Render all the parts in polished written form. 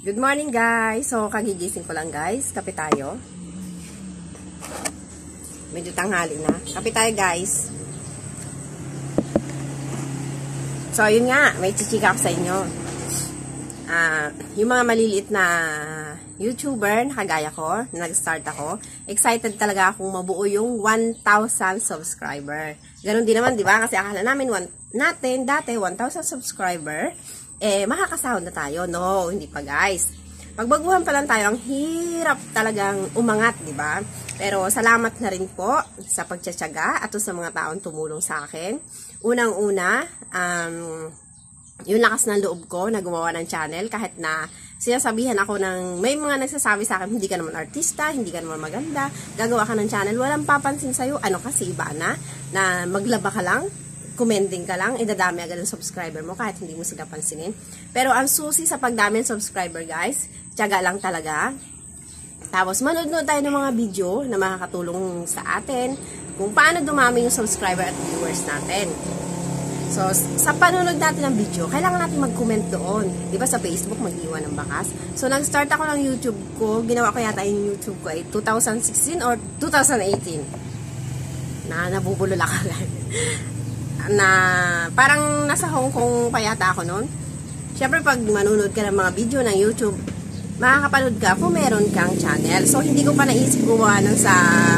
Good morning guys. So kagigising ko lang guys. Kape tayo. Medyo tanghali na. Kape tayo guys. So yun nga, may chichika ako sa inyo. Yung mga maliliit na YouTuber na kagaya ko, na nag-start ako, excited talaga akong mabuo yung 1,000 subscriber. Ganon din naman, di ba? Kasi akala namin dati 1,000 subscriber, makakasahod na tayo. No, hindi pa guys. Pagbaguhan pa lang tayo, ang hirap talagang umangat, di ba? Pero salamat na rin po sa pagtsatsaga at sa mga taong tumulong sa akin. Unang-una, yung lakas ng loob ko na gumawa ng channel kahit na sinasabihan ako ng may mga nagsasabi sa akin, hindi ka naman artista, hindi ka naman maganda, gagawa ka ng channel, walang papansin sa'yo. Ano kasi iba na maglaba ka lang, commenting ka lang, idadami agad ang subscriber mo kahit hindi mo sila pansinin. Pero ang susi sa pagdami ng subscriber guys, tiyaga lang talaga. Tapos manood tayo ng mga video na makakatulong sa atin kung paano dumami yung subscriber at viewers natin. So, sa panonood natin ng video, kailangan natin mag-comment doon. Diba sa Facebook, mag-iwan ng bakas. So, nag-start ako ng YouTube ko. Ginawa ko yata yung YouTube ko ay 2016 or 2018. Nabubulol ako lang. Parang nasa Hong Kong pa yata ako noon. Siyempre, pag manonood ka ng mga video ng YouTube, makakapanood ka kung meron kang channel. So, hindi ko pa naisip gumawa ng sa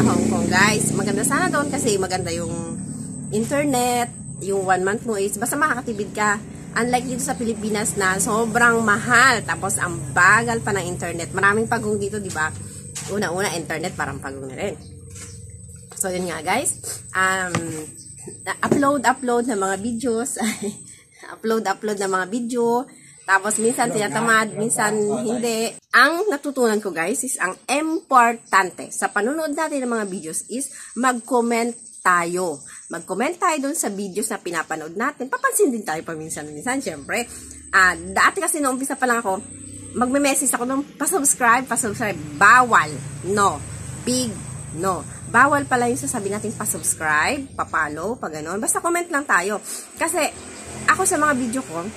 Hong Kong, guys. Maganda sana doon kasi maganda yung internet. Yung 1 month mo is, basta makakatipid ka. Unlike dito sa Pilipinas na sobrang mahal. Tapos, ang bagal pa ng internet. Maraming pagong dito, di ba? Una-una, internet parang pagong na rin. So, yun nga, guys. Upload ng mga videos. upload ng mga video. Tapos, minsan tinatamad, minsan hindi. Ang natutunan ko, guys, is ang importante sa panonood natin ng mga videos is mag-comment tayo. Mag-comment tayo doon sa videos na pinapanood natin. Papansin din tayo paminsan-minsan, syempre. Dati kasi noong umpisa pa lang ako, magme-message ako nung pasubscribe. Bawal. No. Big no. Bawal pala yung sasabi natin pasubscribe, papalo, pag gano'n. Basta comment lang tayo. Kasi, ako sa mga video ko,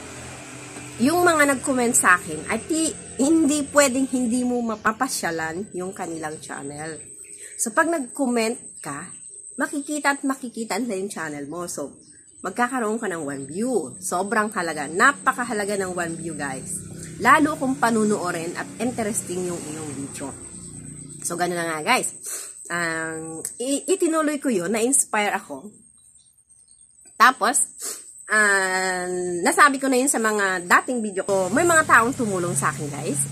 yung mga nag-comment sa akin, ay hindi pwedeng hindi mo mapapasyalan yung kanilang channel. So, pag nag-comment ka, makikita na yung channel mo. So, magkakaroon ka ng 1 view. Sobrang halaga. Napakahalaga ng 1 view, guys. Lalo kung panunuorin at interesting yung iyong video. So, gano'n na nga, guys. Itinuloy ko yun. Na-inspire ako. Tapos, nasabi ko na yun sa mga dating video ko. May mga taong tumulong sa akin, guys.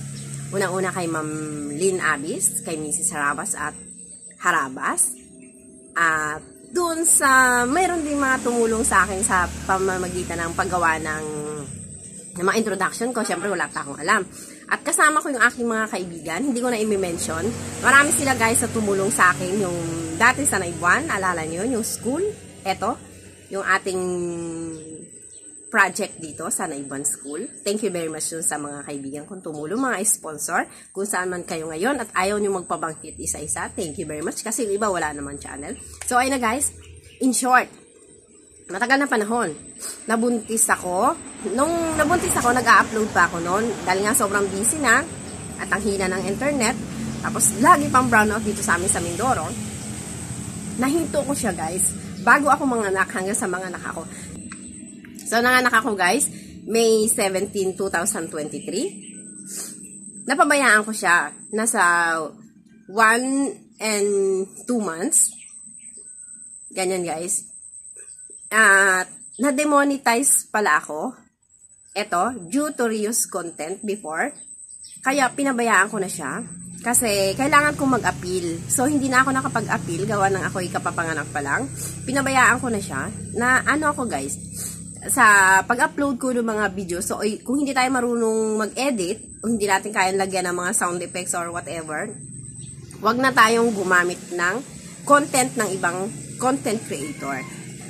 Unang-una kay Ma'am Lynn Abis, kay Mrs. Harabas. Doon sa, mayroon din mga tumulong sa akin sa pamamagitan ng paggawa ng mga introduction ko. Siyempre, wala pa akong alam. At kasama ko yung aking mga kaibigan. Hindi ko na i-mention. Marami sila guys sa tumulong sa akin. Yung dati sa Naibuan, alala nyo yun, yung school. Eto, yung ating project dito sa Naibuan School. Thank you very much yun sa mga kaibigan kong tumulong, mga sponsor. Kung saan man kayo ngayon at ayaw nyo magpabangkit isa-isa, thank you very much. Kasi yung iba wala naman channel. So ayun na guys, in short, matagal na panahon. Nabuntis ako. Nung nabuntis ako, nag-a-upload pa ako noon. Dahil nga sobrang busy na at ang hina ng internet. Tapos lagi pang brownout dito sa amin sa Mindoro. Nahinto ko siya guys. Bago ako manganak hanggang sa manganak ako. So, nanganak ako guys, May 17, 2023. Napabayaan ko siya. Nasa 1 and 2 months. Ganyan guys. Na-demonetize pala ako. Ito, due to reuse content before. Kaya pinabayaan ko na siya. Kasi kailangan kong mag-appeal. So, hindi na ako nakapag-appeal. Gawa ng ako'y kapapanganak pa lang. Pinabayaan ko na siya. Na ano ako guys, sa pag-upload ko ng mga video, so kung hindi tayo marunong mag-edit, o hindi natin kayang lagyan ng mga sound effects or whatever, wag na tayong gumamit ng content ng ibang content creator.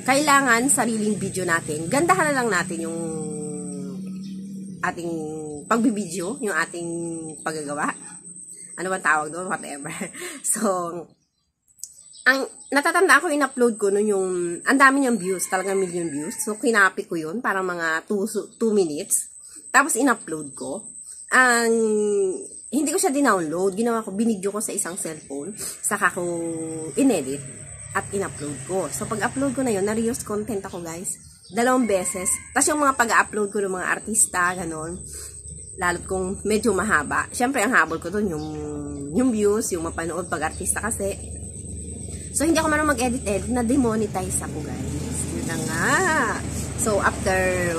Kailangan sariling video natin. Gandahan na lang natin yung ating pagbibideo, yung ating paggagawa. Ano ba tawag doon? Whatever. So, ang natatanda ko, in-upload ko nun yung, ang dami niyang views, talagang million views. So, kinapi ko yun, parang mga 2 minutes. Tapos, in-upload ko. ang hindi ko siya dinownload. Ginawa ko, binidyo ko sa isang cellphone. Saka ko inedit at in-upload ko. So, pag-upload ko na yun, na-reuse content ako, guys. 2 beses. Tapos yung mga pag-upload ko ng mga artista, ganon. Lalo't kung medyo mahaba. Siyempre, ang habol ko dun, yung views, yung mapanood pag-artista kasi. So, hindi ako marunong mag-edit-edit, na-demonetize ako, guys. Yun na nga. So, after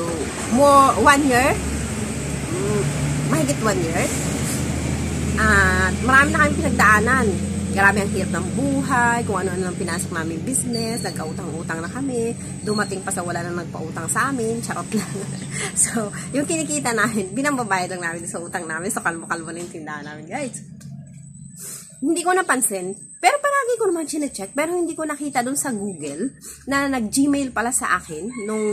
1 year, mahigit 1 year, at marami na kami pinagdaanan. Grabe ang hirap ng buhay, kung ano-ano lang pinasok namin business, nagkautang-utang na kami, dumating pa sa wala na nagpautang sa amin, charot lang. So, yung kinikita namin, binambabayad lang namin sa utang namin, so kalmo-kalmo na yung tindahan namin, guys. Hindi ko napansin, pero palagi ko naman chinecheck, pero hindi ko nakita dun sa Google na nag-Gmail pala sa akin nung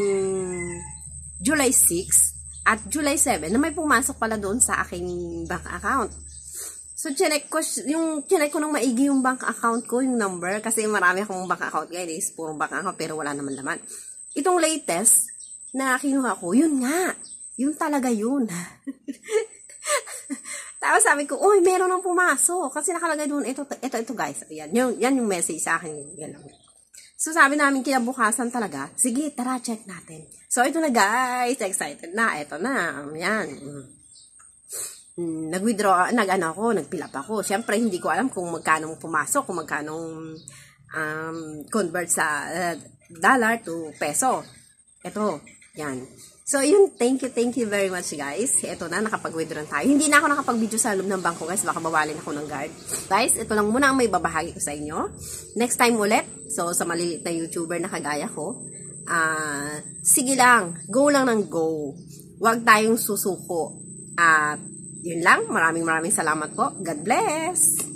July 6 at July 7 na may pumasok pala dun sa aking bank account. So, chinek ko nung maigi yung bank account ko, yung number, kasi marami akong bank account, guys, puro bank account, pero wala naman laman. Itong latest na kinuha ko, yun nga, yun talaga yun. Tapos sabi ko, uy, meron nang pumasok, kasi nakalagay doon, ito guys, ayan, yan yung message sa akin, yan lang. So, sabi namin kinabukasan talaga, sige, tara, check natin. So, ito na guys, excited na, ito na, yan. Nag-withdraw, nag-fill up ako. Siyempre, hindi ko alam kung magkano pumasok, kung magkano convert sa dollar to peso. Ito, yan. So, yun, thank you very much, guys. Ito na, nakapag-withdraw tayo. Hindi na ako nakapag-video sa loob ng bangko, guys. Baka bawalin ako ng guard. Guys, ito lang muna ang may babahagi ko sa inyo. Next time ulit, so, sa maliliit na YouTuber na kagaya ko, sige lang, go lang ng go. Huwag tayong susuko. Yun lang. Maraming salamat po. God bless!